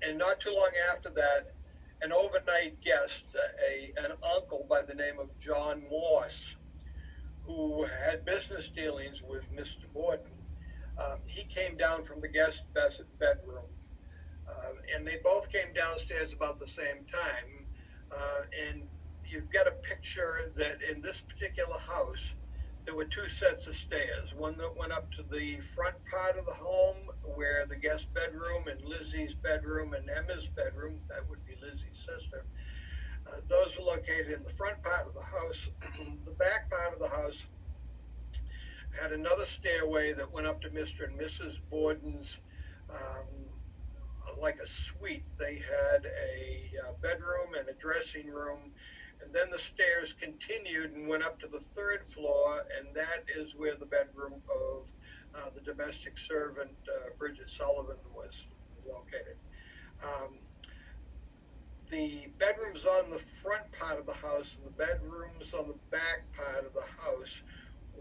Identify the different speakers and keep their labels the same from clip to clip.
Speaker 1: and not too long after that, an overnight guest, an uncle by the name of John Morse, who had business dealings with Mr. Borden, he came down from the guest bedroom, and they both came downstairs about the same time. And you've got a picture that in this particular house, there were two sets of stairs. One that went up to the front part of the home, where the guest bedroom and Lizzie's bedroom and Emma's bedroom, that would be Lizzie's sister, those were located in the front part of the house. The back part of the house had another stairway that went up to Mr. and Mrs. Borden's, um, like a suite. They had a bedroom and a dressing room, and then the stairs continued and went up to the third floor, and that is where the bedroom of the domestic servant, Bridget Sullivan, was located. Um, the bedrooms on the front part of the house and the bedrooms on the back part of the house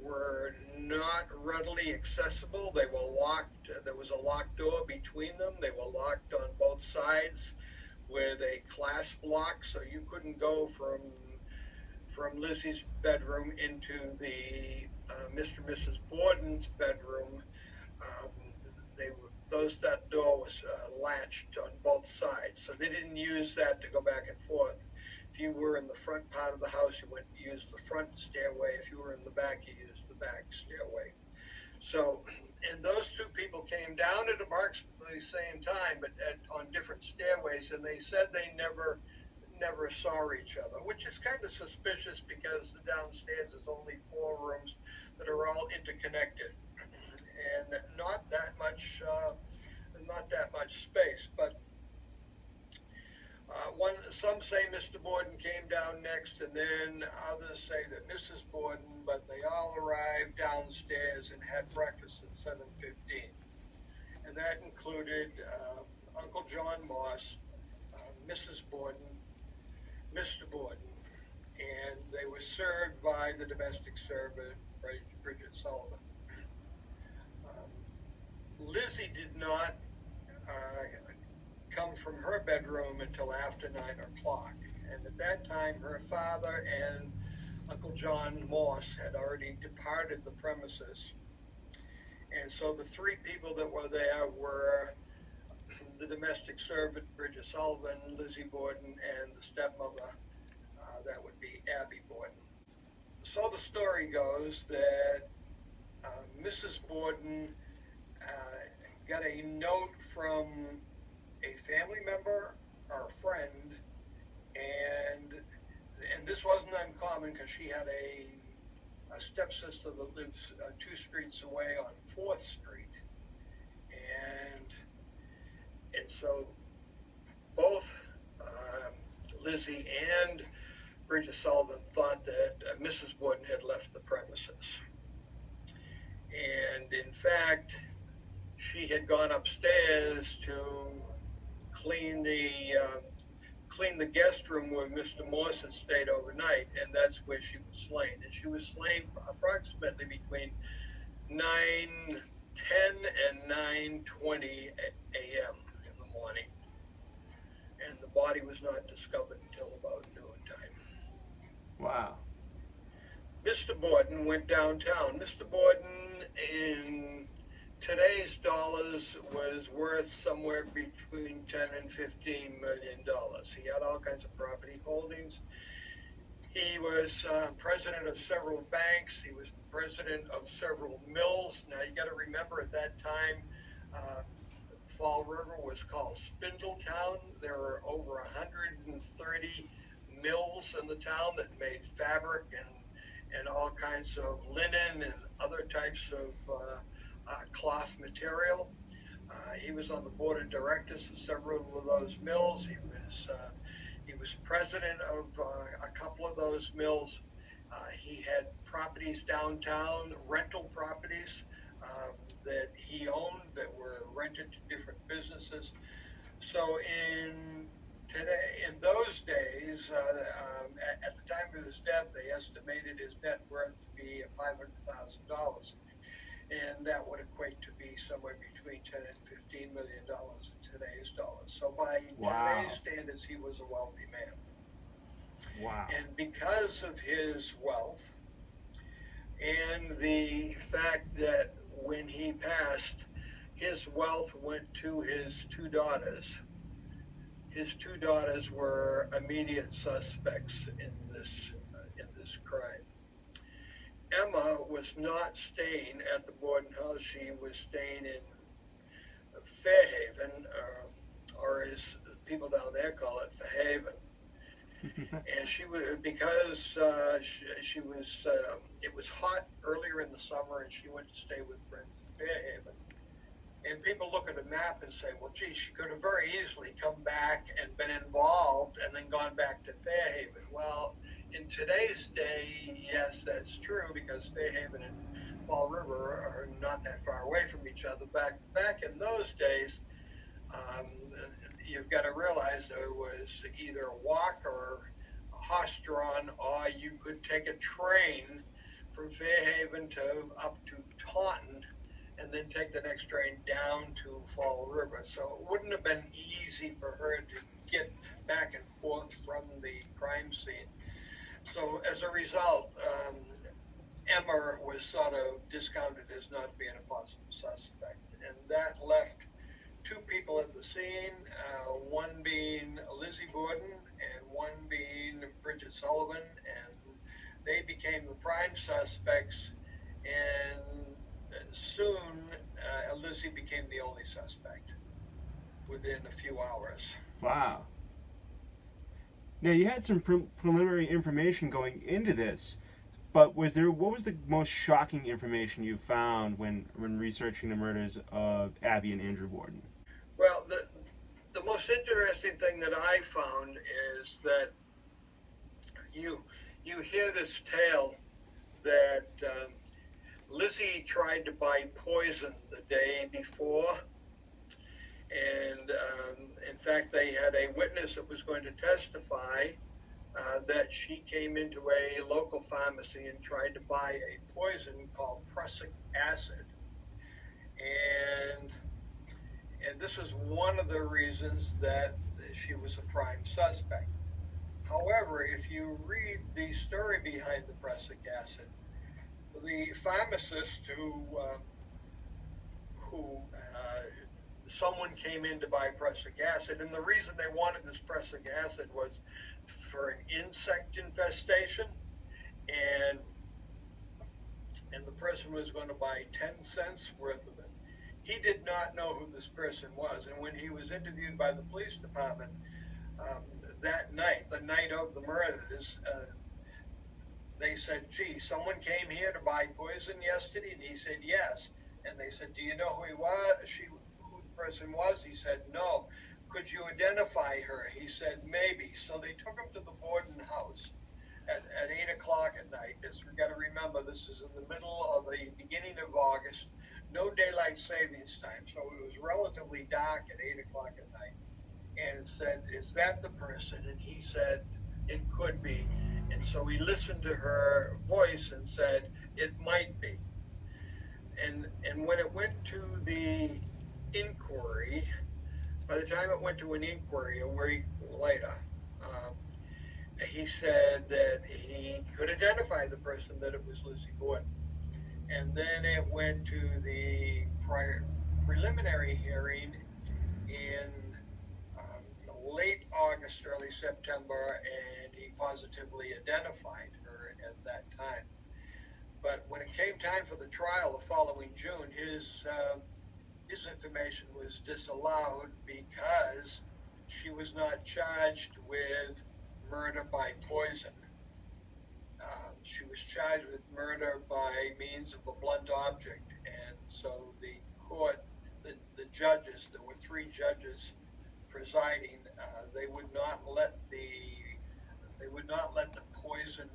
Speaker 1: were not readily accessible. They were locked. There was a locked door between them. They were locked on both sides with a clasp lock, so you couldn't go from Lizzie's bedroom into the Mr. and Mrs. Borden's bedroom. Um, that door was latched on both sides, so they didn't use that to go back and forth. If you were in the front part of the house, you went use the front stairway. If you were in the back, you used the back stairway. So, and those two people came down at approximately the same time, but on different stairways, and they said they never saw each other, which is kind of suspicious because the downstairs is only 4 rooms that are all interconnected, and not that much space. But some say Mr. Borden came down next, and then others say that Mrs. Borden, but they all arrived downstairs and had breakfast at 7:15, and that included Uncle John Moss, Mrs. Borden, Mr. Borden, and they were served by the domestic servant, Bridget Sullivan. Lizzie did not come from her bedroom until after 9 o'clock, and at that time her father and Uncle John Morse had already departed the premises, and so the 3 people that were there were the domestic servant Bridget Sullivan, Lizzie Borden, and the stepmother, that would be Abby Borden. So the story goes that Mrs. Borden got a note from a family member or a friend, and this wasn't uncommon because she had a stepsister that lives 2 streets away on 4th Street, and so both Lizzie and Bridget Sullivan thought that Mrs. Borden had left the premises, and in fact she had gone upstairs to clean the guest room where Mr. Morse had stayed overnight, and that's where she was slain. And she was slain approximately between 9:10 and 9:20 a.m. in the morning, and the body was not discovered until about noontime.
Speaker 2: Wow.
Speaker 1: Mr. Borden went downtown. Mr. Borden, in today's dollars, was worth somewhere between 10 and 15 million dollars. He had all kinds of property holdings. He was president of several banks. He was president of several mills. Now you got to remember, at that time, Fall River was called Spindletown. There were over 130 mills in the town that made fabric and all kinds of linen and other types of cloth material. He was on the board of directors of several of those mills. He was president of a couple of those mills. He had properties downtown, rental properties that he owned that were rented to different businesses. So in those days, at the time of his death, they estimated his net worth to be $500,000, and that would equate to be somewhere between $10 and $15 million in today's dollars. So by by
Speaker 2: Wow.
Speaker 1: today's standards, he was a wealthy man.
Speaker 2: Wow.
Speaker 1: And because of his wealth and the fact that when he passed, his wealth went to his two daughters. His two daughters were immediate suspects in this crime. Emma was not staying at the Borden house. She was staying in Fairhaven, or as people down there call it, Fairhaven. And she was because she was it was hot earlier in the summer, and she went to stay with friends in Fairhaven. And people look at a map and say, well, gee, she could have very easily come back and been involved and then gone back to Fairhaven. Well, in today's day, yes, that's true, because Fairhaven and Fall River are not that far away from each other. Back in those days, um, you've got to realize there was either a walk or a horse-drawn, or you could take a train from Fairhaven to up to Taunton, and then take the next train down to Fall River. So it wouldn't have been easy for her to get back and forth from the crime scene. So as a result, Emma was sort of discounted as not being a possible suspect. And that left two people at the scene, one being Lizzie Borden and one being Bridget Sullivan. And they became the prime suspects. And soon, Lizzie became the only suspect within a few hours.
Speaker 2: Wow. Now you had some preliminary information going into this, but what was the most shocking information you found when researching the murders of Abby and Andrew Borden?
Speaker 1: Well, the most interesting thing that I found is that you hear this tale that Lizzie tried to buy poison the day before, and in fact, they had a witness that was going to testify that she came into a local pharmacy and tried to buy a poison called prussic acid, and this is one of the reasons that she was a prime suspect. However, if you read the story behind the prussic acid, the pharmacist who someone came in to buy prussic acid, and the reason they wanted this prussic acid was for an insect infestation, and the person was going to buy 10 cents worth of it. He did not know who this person was, and when he was interviewed by the police department that night, the night of the murders, they said, gee, someone came here to buy poison yesterday? And he said, yes. And they said, do you know who he was? Who the person was? He said, no. Could you identify her? He said, maybe. So they took him to the Borden house at 8 o'clock at night. We've got to remember, this is in the middle of the beginning of August, no daylight savings time. So it was relatively dark at 8 o'clock at night. And said, is that the person? And he said, it could be. And so he listened to her voice and said, it might be. And when it went to the inquiry, by the time it went to an inquiry a week later, he said that he could identify the person, that it was Lizzie Borden. And then it went to the preliminary hearing in late August, early September, and he positively identified her at that time. But when it came time for the trial the following June, his information was disallowed because she was not charged with murder by poison. She was charged with murder by means of a blunt object, and so the court, the judges, there were three judges presiding, they would not let the poison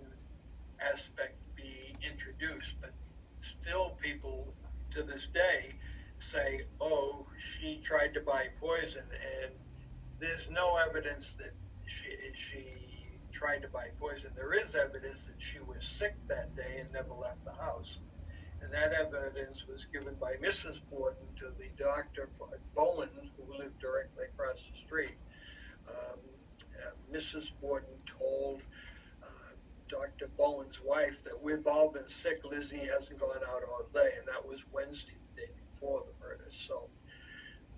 Speaker 1: aspect be introduced. But still, people to this day say, "Oh, she tried to buy poison," and there's no evidence that she tried to buy poison. There is evidence that she was sick that day and never left the house. And that evidence was given by Mrs. Borden to the doctor, Bowen, who lived directly across across the street. Mrs. Borden told Dr. Bowen's wife that we've all been sick. Lizzie hasn't gone out all day, and that was Wednesday, the day before the murder. So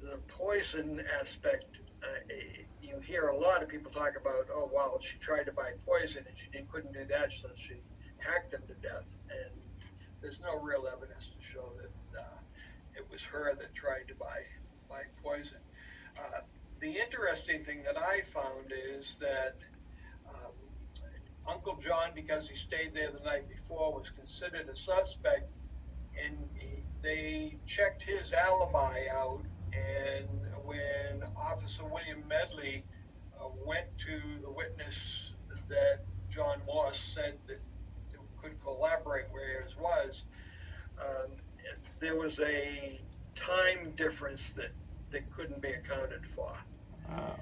Speaker 1: the poison aspect, you hear a lot of people talk about, oh, well, she tried to buy poison and she couldn't do that, so she hacked him to death. And there's no real evidence to show that it was her that tried to buy poison. The interesting thing that I found is that Uncle John, because he stayed there the night before, was considered a suspect, and they checked his alibi out. And when Officer William Medley went to the witness that John Moss said that could collaborate where his was, there was a time difference that couldn't be accounted for.
Speaker 2: Wow.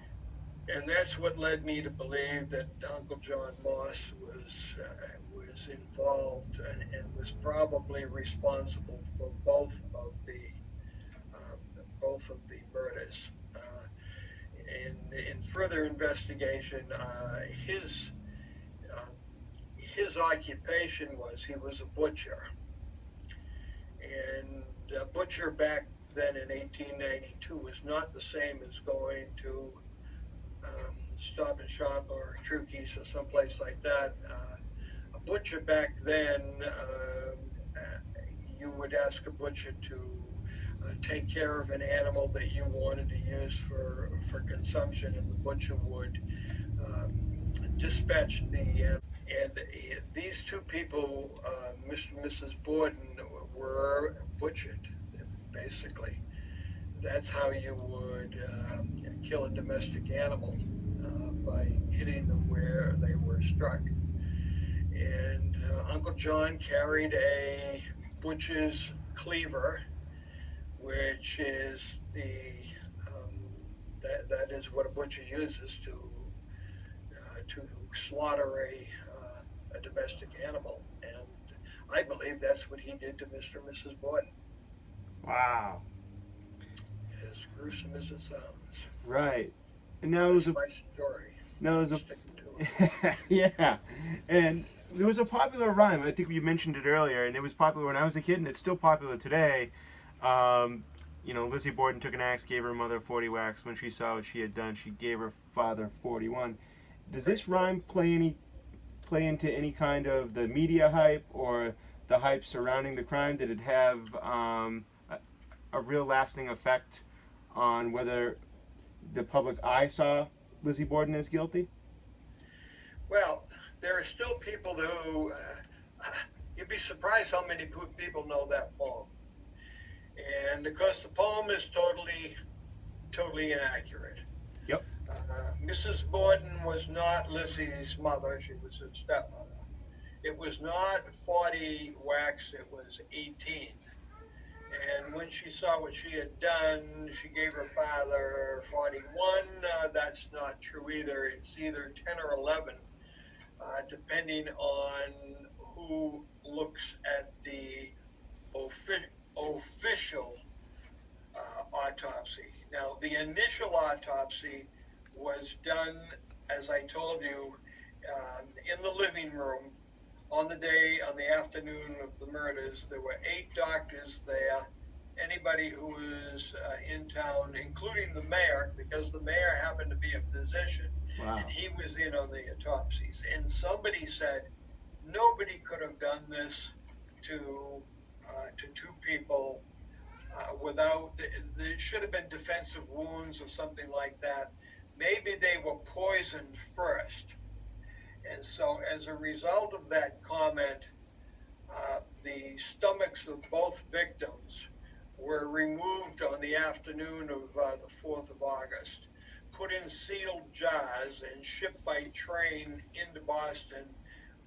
Speaker 1: And that's what led me to believe that Uncle John Moss was involved and was probably responsible for both of the murders. In further investigation, his occupation was he was a butcher, and a butcher back then in 1892 was not the same as going to Stop and Shop or Trukey's or someplace like that. A butcher back then, you would ask a butcher to take care of an animal that you wanted to use for consumption, and the butcher would dispatch the animal. And these two people, Mr. and Mrs. Borden, were butchered, basically. That's how you would kill a domestic animal, by hitting them where they were struck. And Uncle John carried a butcher's cleaver, which is that is what a butcher uses to slaughter a domestic animal. And I believe that's what he did to Mr. and Mrs. Borden.
Speaker 2: Wow.
Speaker 1: As gruesome as it sounds.
Speaker 2: Right. And now it was
Speaker 1: my story.
Speaker 2: Now it was
Speaker 1: Sticking to it.
Speaker 2: yeah. And it was a popular rhyme. I think you mentioned it earlier, and it was popular when I was a kid, and it's still popular today. Lizzie Borden took an axe, gave her mother 40 whacks. When she saw what she had done, she gave her father 41. Does this rhyme play into any kind of the media hype or the hype surrounding the crime? Did it have a real lasting effect on whether the public eye saw Lizzie Borden as guilty?
Speaker 1: Well, there are still people who, you'd be surprised how many people know that poem. And of course, the poem is totally inaccurate.
Speaker 2: Yep.
Speaker 1: Mrs. Borden was not Lizzie's mother. She was her stepmother. It was not 40 whacks, it was 18. And when she saw what she had done, she gave her father 41. That's not true either. It's either 10 or 11, depending on who looks at the official autopsy. Now, the initial autopsy was done, as I told you, in the living room. On the afternoon of the murders, there were 8 doctors there. Anybody who was in town, including the mayor, because the mayor happened to be a physician.
Speaker 2: Wow.
Speaker 1: And he was in on the autopsies. And somebody said nobody could have done this to 2 people without. There should have been defensive wounds or something like that. Maybe they were poisoned first. And so as a result of that comment, the stomachs of both victims were removed on the afternoon of the 4th of August, put in sealed jars, and shipped by train into Boston,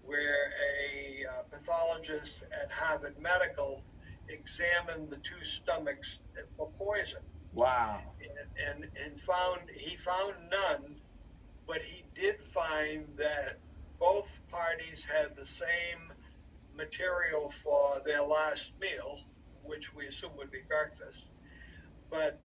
Speaker 1: where a pathologist at Harvard Medical examined the 2 stomachs for poison.
Speaker 2: Wow.
Speaker 1: And he found none, but he did find that both parties had the same material for their last meal, which we assume would be breakfast. But